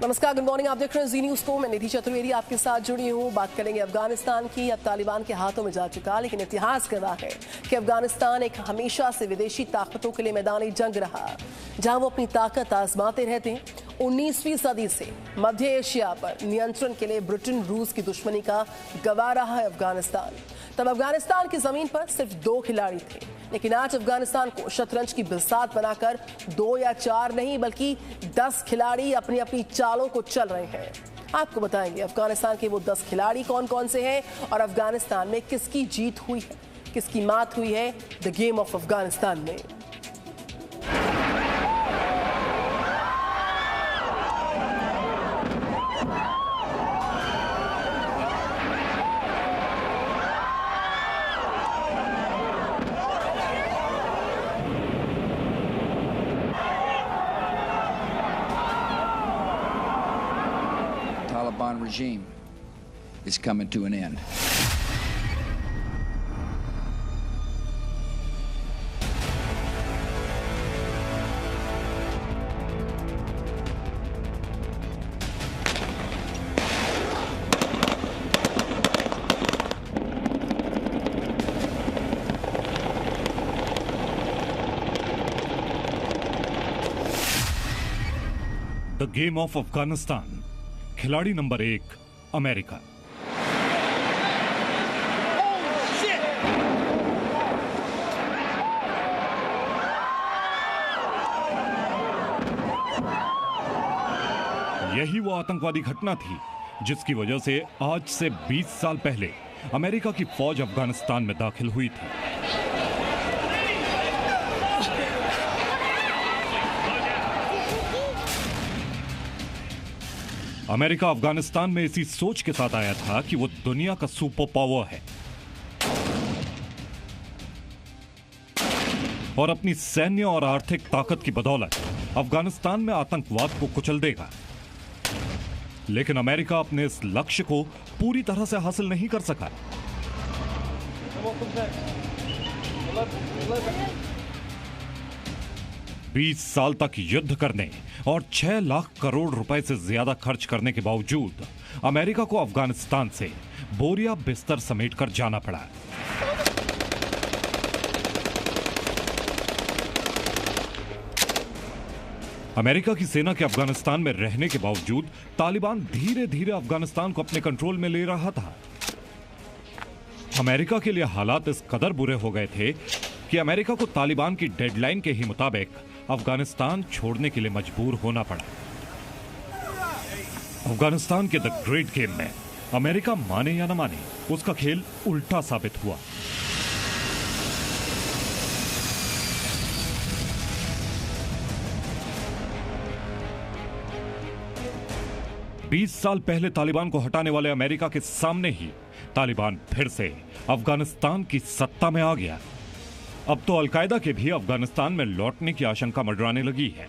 नमस्कार, good morning. आप देख रहे हैं जी न्यूज़ को। मैं निधि चतुर्वेदी आपके साथ जुड़ी हूँ। बात करेंगे अफगानिस्तान की। अब तालिबान के हाथों में जा चुका, लेकिन इतिहास गवाह है कि अफगानिस्तान एक हमेशा से विदेशी ताकतों के लिए मैदानी जंग रहा, जहां वो अपनी ताकत आजमाते रहते हैं। 19वीं सदी से मध्य एशिया पर नियंत्रण के लिए ब्रिटेन रूस की दुश्मनी का गवाह रहा है अफगानिस्तान। तब अफगानिस्तान की जमीन पर सिर्फ 2 खिलाड़ी थे, लेकिन आज अफगानिस्तान को शतरंज की बिसात बनाकर 2 या 4 नहीं बल्कि 10 खिलाड़ी अपनी अपनी चालों को चल रहे हैं। आपको बताएंगे अफगानिस्तान के वो 10 खिलाड़ी कौन कौन से हैं और अफगानिस्तान में किसकी जीत हुई है, किसकी मात हुई है द गेम ऑफ अफगानिस्तान में। Taliban regime is coming to an end. The game of Afghanistan. खिलाड़ी नंबर 1 अमेरिका। यही वो आतंकवादी घटना थी जिसकी वजह से आज से 20 साल पहले अमेरिका की फौज अफगानिस्तान में दाखिल हुई थी। अमेरिका अफगानिस्तान में इसी सोच के साथ आया था कि वो दुनिया का सुपर पावर है और अपनी सैन्य और आर्थिक ताकत की बदौलत अफगानिस्तान में आतंकवाद को कुचल देगा। लेकिन अमेरिका अपने इस लक्ष्य को पूरी तरह से हासिल नहीं कर सका। बीस साल तक युद्ध करने और 6 लाख करोड़ रुपए से ज्यादा खर्च करने के बावजूद अमेरिका को अफगानिस्तान से बोरिया बिस्तर समेटकर जाना पड़ा। अमेरिका की सेना के अफगानिस्तान में रहने के बावजूद तालिबान धीरे धीरे अफगानिस्तान को अपने कंट्रोल में ले रहा था। अमेरिका के लिए हालात इस कदर बुरे हो गए थे कि अमेरिका को तालिबान की डेडलाइन के ही मुताबिक अफगानिस्तान छोड़ने के लिए मजबूर होना पड़ा। अफगानिस्तान के द ग्रेट गेम में अमेरिका माने या न माने, उसका खेल उल्टा साबित हुआ। बीस साल पहले तालिबान को हटाने वाले अमेरिका के सामने ही तालिबान फिर से अफगानिस्तान की सत्ता में आ गया। अब तो अलकायदा के भी अफगानिस्तान में लौटने की आशंका मंडराने लगी है।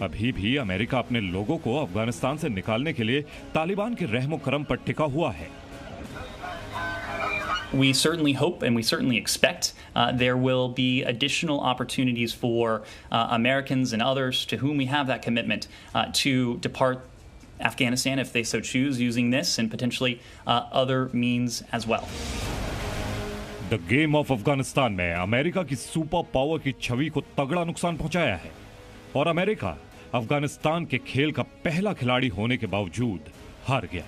अभी भी अमेरिका अपने लोगों को अफगानिस्तान से निकालने के लिए तालिबान के रहमो करम पर टिका हुआ है। We certainly hope and we certainly expect there will be additional opportunities for Americans and others to whom we have that commitment to depart Afghanistan if they so choose, using this and potentially other means as well. The game of Afghanistan में America की super power की छवि को तगड़ा नुकसान पहुंचाया है और America Afghanistan के खेल का पहला खिलाड़ी होने के बावजूद हार गया।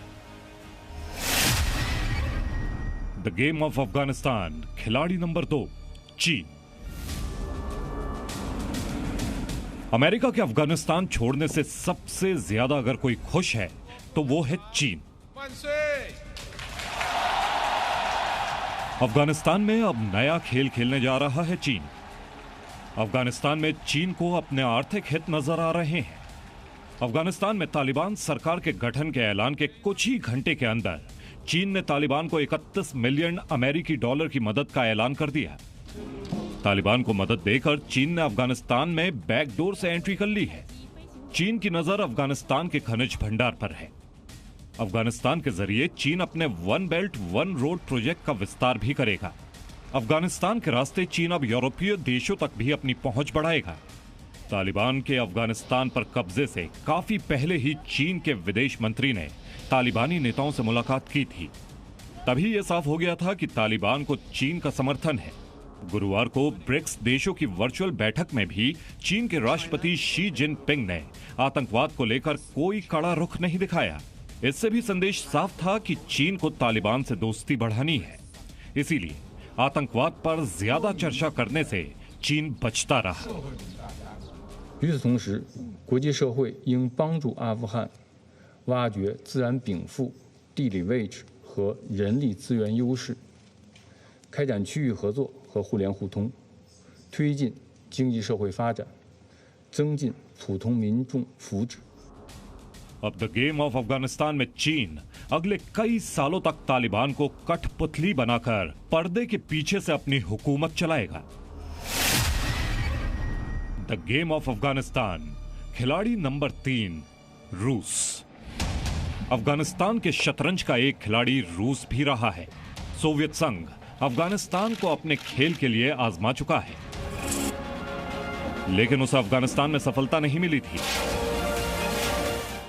द गेम ऑफ अफगानिस्तान खिलाड़ी नंबर 2 चीन। अमेरिका के अफगानिस्तान छोड़ने से सबसे ज्यादा अगर कोई खुश है तो वो है चीन। अफगानिस्तान में अब नया खेल खेलने जा रहा है चीन। अफगानिस्तान में चीन को अपने आर्थिक हित नजर आ रहे हैं। अफगानिस्तान में तालिबान सरकार के गठन के ऐलान के कुछ ही घंटे के अंदर चीन ने तालिबान को 31 मिलियन अमेरिकी डॉलर की मदद का ऐलान कर दिया। तालिबान को मदद देकर चीन ने अफगानिस्तान में बैकडोर से एंट्री कर ली है। चीन की नजर अफगानिस्तान के खनिज भंडार पर है। अफगानिस्तान के जरिए चीन अपने one belt one road project का विस्तार भी करेगा। अफगानिस्तान के रास्ते चीन अब यूरोपीय देशों तक भी अपनी पहुंच बढ़ाएगा। तालिबान के अफगानिस्तान पर कब्जे से काफी पहले ही चीन के विदेश मंत्री ने तालिबानी नेताओं से मुलाकात की थी। तभी यह साफ हो गया था कि तालिबान को चीन का समर्थन है। गुरुवार को ब्रिक्स देशों की वर्चुअल बैठक में भी चीन के राष्ट्रपति शी जिनपिंग ने आतंकवाद को लेकर कोई कड़ा रुख नहीं दिखाया। इससे भी संदेश साफ था कि चीन को तालिबान से दोस्ती बढ़ानी है, इसीलिए आतंकवाद पर ज्यादा चर्चा करने से चीन बचता रहा। 与此同时，国际社会应帮助阿富汗挖掘自然禀赋、地理位置和人力资源优势，开展区域合作和互联互通，推进经济社会发展，增进普通民众福祉。 अब द गेम ऑफ अफगानिस्तान में चीन अगले कई सालों तक तालिबान को कठपुतली बनाकर पर्दे के पीछे से अपनी हुकूमत चलाएगा। द गेम ऑफ अफगानिस्तान, खिलाड़ी नंबर 3 रूस। अफगानिस्तान के शतरंज का एक खिलाड़ी रूस भी रहा है। सोवियत संघ अफगानिस्तान को अपने खेल के लिए आजमा चुका है, लेकिन उसे अफगानिस्तान में सफलता नहीं मिली थी।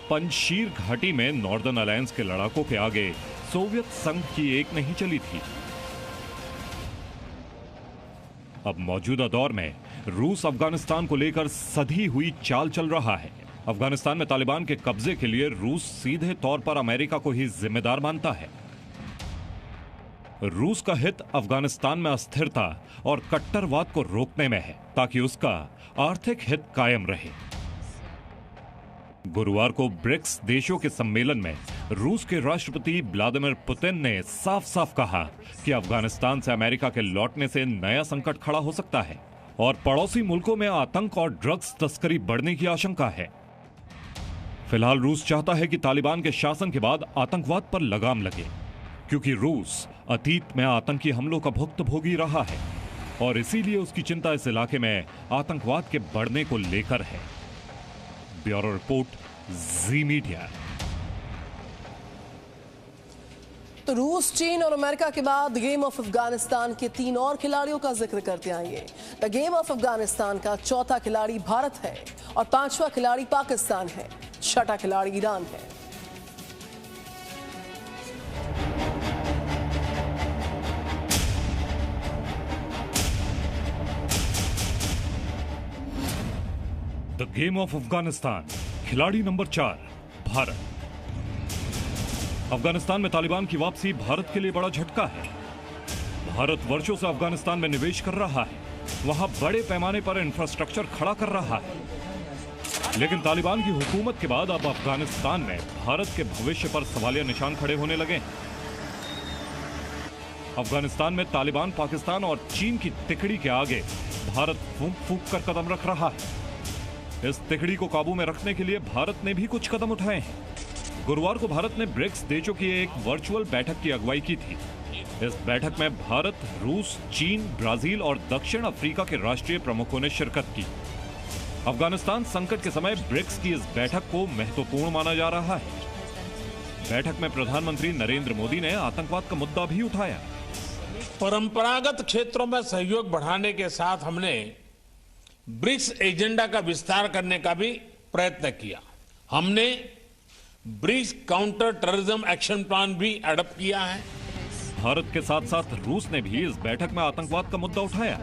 पंजशीर घाटी में नॉर्दर्न अलायंस के लड़ाकों के आगे सोवियत संघ की एक नहीं चली थी। अब मौजूदा दौर में रूस अफगानिस्तान को लेकर सधी हुई चाल चल रहा है। अफगानिस्तान में तालिबान के कब्जे के लिए रूस सीधे तौर पर अमेरिका को ही जिम्मेदार मानता है। रूस का हित अफगानिस्तान में अस्थिरता और कट्टरवाद को रोकने में है, ताकि उसका आर्थिक हित कायम रहे। गुरुवार को ब्रिक्स देशों के सम्मेलन में रूस के राष्ट्रपति व्लादिमीर पुतिन ने साफ साफ कहा कि अफगानिस्तान से अमेरिका के लौटने से नया संकट खड़ा हो सकता है और पड़ोसी मुल्कों में आतंक और ड्रग्स तस्करी बढ़ने की आशंका है। फिलहाल रूस चाहता है कि तालिबान के शासन के बाद आतंकवाद पर लगाम लगे, क्योंकि रूस अतीत में आतंकी हमलों का भुक्तभोगी रहा है और इसीलिए उसकी चिंता इस इलाके में आतंकवाद के बढ़ने को लेकर है। ब्यूरो रिपोर्ट, जी मीडिया। तो रूस, चीन और अमेरिका के बाद गेम ऑफ अफगानिस्तान के 3 और खिलाड़ियों का जिक्र करते आएंगे। द गेम ऑफ अफगानिस्तान का चौथा खिलाड़ी भारत है और 5वां खिलाड़ी पाकिस्तान है, 6ठा खिलाड़ी ईरान है। द गेम ऑफ अफगानिस्तान, खिलाड़ी नंबर 4 भारत। अफगानिस्तान में तालिबान की वापसी भारत के लिए बड़ा झटका है। भारत वर्षों से अफगानिस्तान में निवेश कर रहा है, वहां बड़े पैमाने पर इंफ्रास्ट्रक्चर खड़ा कर रहा है, लेकिन तालिबान की हुकूमत के बाद अब अफगानिस्तान में भारत के भविष्य पर सवालिया निशान खड़े होने लगे हैं। अफगानिस्तान में तालिबान, पाकिस्तान और चीन की तिकड़ी के आगे भारत फूंक फूंक कर कदम रख रहा है। इस तिकड़ी को काबू में रखने के लिए भारत ने भी कुछ कदम उठाए हैं। गुरुवार को भारत ने ब्रिक्स देशों की एक वर्चुअल बैठक की अगुवाई की थी। इस बैठक में भारत, रूस, चीन, ब्राजील और दक्षिण अफ्रीका के राष्ट्रीय प्रमुखों ने शिरकत की। अफगानिस्तान संकट के समय ब्रिक्स की इस बैठक को महत्वपूर्ण माना जा रहा है। बैठक में प्रधानमंत्री नरेंद्र मोदी ने आतंकवाद का मुद्दा भी उठाया। परंपरागत क्षेत्रों में सहयोग बढ़ाने के साथ हमने ब्रिक्स एजेंडा का विस्तार करने का भी प्रयत्न किया। हमने BRICS counter terrorism action plan भी एडॉप्ट किया है। भारत के साथ साथ रूस ने भी इस बैठक में आतंकवाद का मुद्दा उठाया।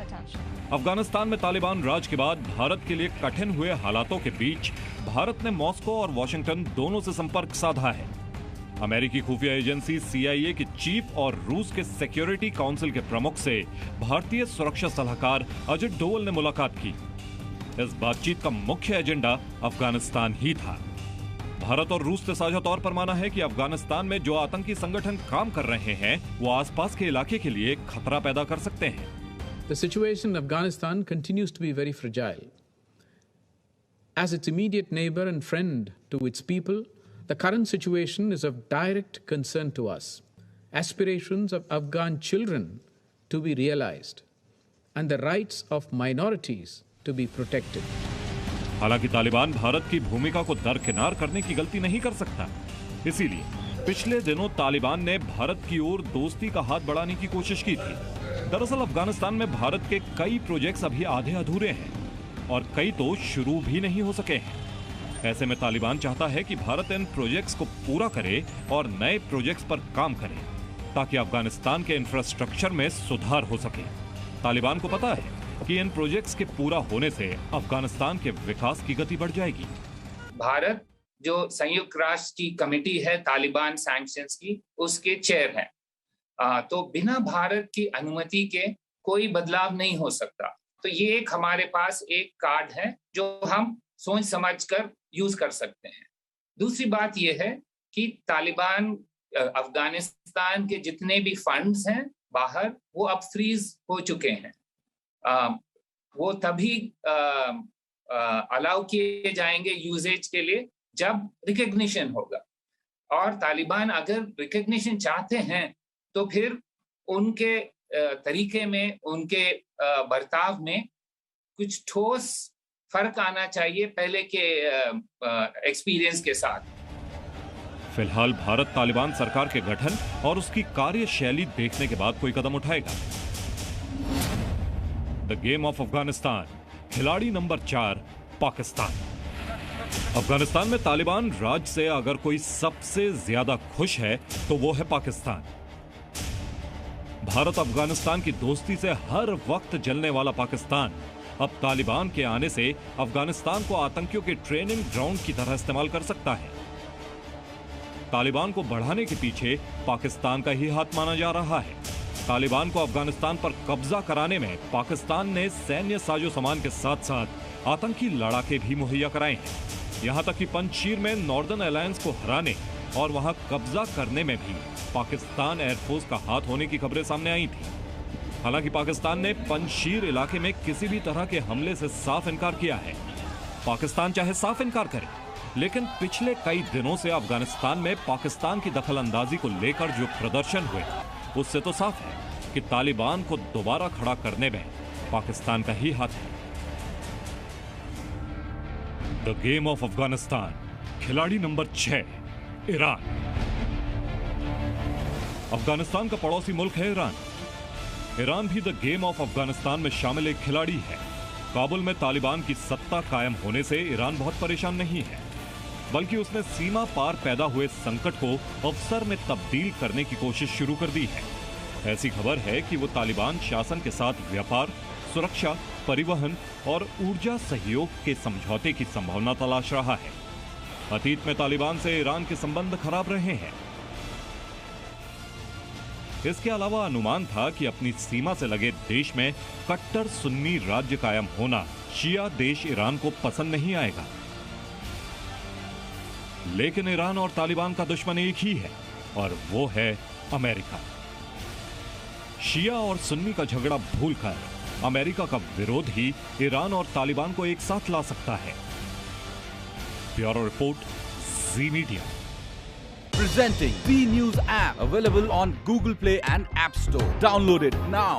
अफगानिस्तान में तालिबान राज के बाद भारत के लिए कठिन हुए हालातों के बीच भारत ने मॉस्को और वॉशिंगटन दोनों से संपर्क साधा है। अमेरिकी खुफिया एजेंसी CIA के चीफ और रूस के सिक्योरिटी काउंसिल के प्रमुख से भारतीय सुरक्षा सलाहकार अजित डोवल ने मुलाकात की। इस बातचीत का मुख्य एजेंडा अफगानिस्तान ही था। भारत और रूस ने साझा तौर पर माना है कि अफगानिस्तान में जो आतंकी संगठन काम कर रहे हैं वो आसपास के इलाके के लिए खतरा पैदा कर सकते हैं। The situation in Afghanistan continues to be very fragile. As its immediate neighbor and friend to its people, the current situation is of direct concern to us. Aspirations of Afghan children to be realized and the rights of minorities to be protected. हालांकि तालिबान भारत की भूमिका को दरकिनार करने की गलती नहीं कर सकता। इसीलिए पिछले दिनों तालिबान ने भारत की ओर दोस्ती का हाथ बढ़ाने की कोशिश की थी। दरअसल अफगानिस्तान में भारत के कई प्रोजेक्ट्स अभी आधे अधूरे हैं। और कई तो शुरू भी नहीं हो सके हैं। ऐसे में तालिबान चाहता है कि भारत इन प्रोजेक्ट्स को पूरा करे और नए प्रोजेक्ट्स पर काम करे ताकि अफगानिस्तान के इंफ्रास्ट्रक्चर में सुधार हो सके। तालिबान को पता है कि इन प्रोजेक्ट्स के पूरा होने से अफगानिस्तान के विकास की गति बढ़ जाएगी। भारत जो संयुक्त राष्ट्र की कमेटी है तालिबान सैंक्शंस की, उसके चेयर है, तो बिना भारत की अनुमति के कोई बदलाव नहीं हो सकता। तो ये एक हमारे पास एक कार्ड है जो हम सोच समझकर यूज कर सकते हैं। दूसरी बात यह है कि तालिबान अफगानिस्तान के जितने भी फंड्स हैं बाहर, वो अब फ्रीज हो चुके हैं। वो तभी अलाउ किए जाएंगे यूजेज के लिए जब रिकग्निशन होगा। और तालिबान अगर रिकग्निशन चाहते हैं तो फिर उनके तरीके में, उनके बर्ताव में कुछ ठोस फर्क आना चाहिए पहले के एक्सपीरियंस के साथ। फिलहाल भारत तालिबान सरकार के गठन और उसकी कार्यशैली देखने के बाद कोई कदम उठाएगा। द गेम ऑफ अफगानिस्तान, खिलाड़ी नंबर 4 पाकिस्तान। अफगानिस्तान में तालिबान राज से अगर कोई सबसे ज्यादा खुश है तो वो है पाकिस्तान। भारत अफगानिस्तान की दोस्ती से हर वक्त जलने वाला पाकिस्तान अब तालिबान के आने से अफगानिस्तान को आतंकियों के ट्रेनिंग ग्राउंड की तरह इस्तेमाल कर सकता है। तालिबान को बढ़ाने के पीछे पाकिस्तान का ही हाथ माना जा रहा है। तालिबान को अफगानिस्तान पर कब्जा कराने में पाकिस्तान ने सैन्य साजो सामान के साथ साथ आतंकी लड़ाके भी मुहैया कराए हैं। यहां तक कि पंजशीर में नॉर्दर्न अलायंस को हराने और वहां कब्जा करने में भी पाकिस्तान एयरफोर्स का हाथ होने की खबरें सामने आई थी। हालांकि पाकिस्तान ने पंजशीर इलाके में किसी भी तरह के हमले से साफ इनकार किया है। पाकिस्तान चाहे साफ इनकार करे, लेकिन पिछले कई दिनों से अफगानिस्तान में पाकिस्तान की दखलंदाजी को लेकर जो प्रदर्शन हुए, उससे तो साफ है कि तालिबान को दोबारा खड़ा करने में पाकिस्तान का ही हाथ है। द गेम ऑफ अफगानिस्तान, खिलाड़ी नंबर 6 ईरान। अफगानिस्तान का पड़ोसी मुल्क है ईरान। ईरान भी द गेम ऑफ अफगानिस्तान में शामिल एक खिलाड़ी है। काबुल में तालिबान की सत्ता कायम होने से ईरान बहुत परेशान नहीं है, बल्कि उसने सीमा पार पैदा हुए संकट को अवसर में तब्दील करने की कोशिश शुरू कर दी है। ऐसी खबर है कि वो तालिबान शासन के साथ व्यापार, सुरक्षा, परिवहन और ऊर्जा सहयोग के समझौते की संभावना तलाश रहा है। अतीत में तालिबान से ईरान के संबंध खराब रहे हैं। इसके अलावा अनुमान था कि अपनी सीमा से लगे देश में कट्टर सुन्नी राज्य कायम होना शिया देश ईरान को पसंद नहीं आएगा। लेकिन ईरान और तालिबान का दुश्मन एक ही है और वो है अमेरिका। शिया और सुन्नी का झगड़ा भूलकर अमेरिका का विरोध ही ईरान और तालिबान को एक साथ ला सकता है। Bureau report, ji media. Presenting B News app, available on Google Play and App Store. Download it now.